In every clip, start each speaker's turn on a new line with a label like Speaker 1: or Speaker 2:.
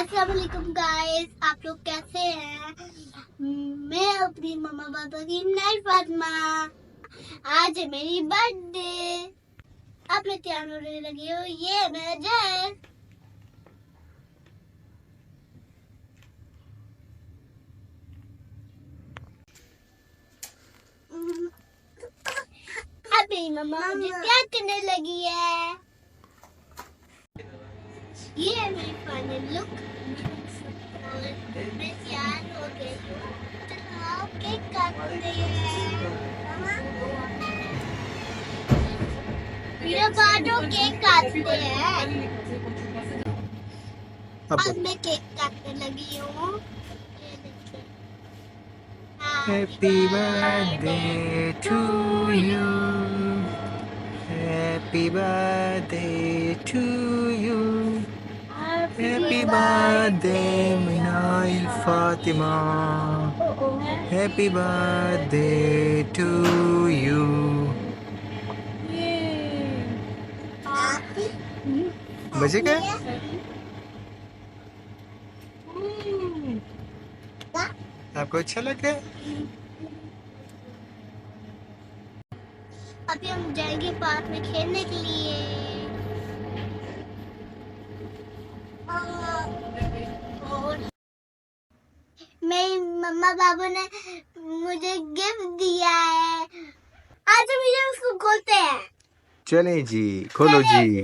Speaker 1: अस्सलाम वालेकुम गाइस, आप लोग कैसे हैं? मैं अपनी मम्मा पापा की नई फातिमा। आज है मेरी बर्थडे। आप लोग तैयार होने लगी हो? ये है मेरा ड्रेस। अब मेरी मम्मा मुझे प्यार करने लगी है। ये है मेरी फाइनल लुक। मैं तैयार हो गई हूँ। चलो केक काटते हैं। मेरा बाटो केक काटते हैं। अब मैं केक काटने लगी हूँ।
Speaker 2: Happy birthday to you. Happy birthday to you. Happy birthday, Minail Fatima. Happy birthday to you. बजे क्या? आपको अच्छा लगा?
Speaker 1: अभी हम जाएंगे पार्क में खेलने के लिए। और मेरी मम्मा पापा ने मुझे गिफ्ट दिया है। आज मुझे उसको खोलते हैं।
Speaker 2: चलें जी, खोलो जी।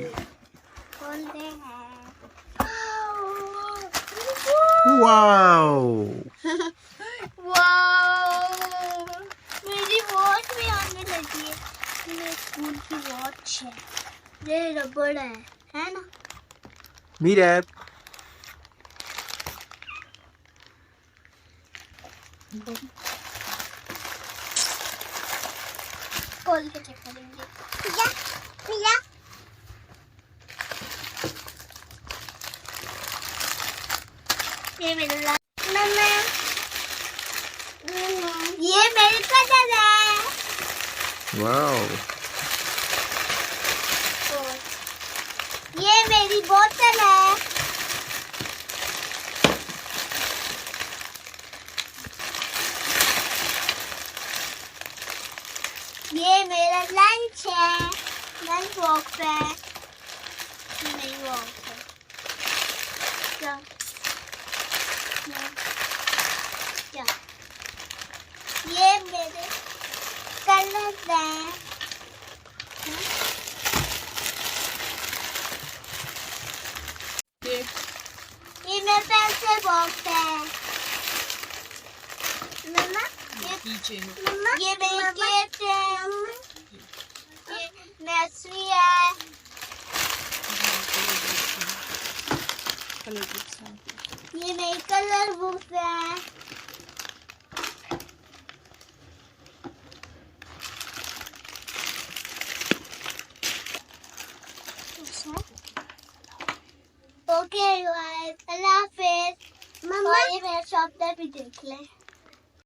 Speaker 1: खोलते हैं।
Speaker 2: वाओ!
Speaker 1: वाओ! मेरी वॉच भी आने लगी है। मेरे स्कूल की वॉच है। ये रबड़ है ना?
Speaker 2: मीरा,
Speaker 1: खोल के चेक करेंगे। पिया, पिया। ये मेरा मम्मा, ये मेरे कलर है।
Speaker 2: वाओ!
Speaker 1: ये मेरी बोतल है। ये मेरा लंच है। लंच बॉक्स है। नहीं बॉक्स है। क्या? क्या? ये मेरे कलर हैं। ये मेरा पेंसिल बॉक्स है। मम्मा, ये मेरी केक है। ये नर्सरी है। ये मेरी कलर बुक है। ओके गाइस, अल्लाह हाफिज़। मम्मा, ये मेरा शॉप भी देख लें।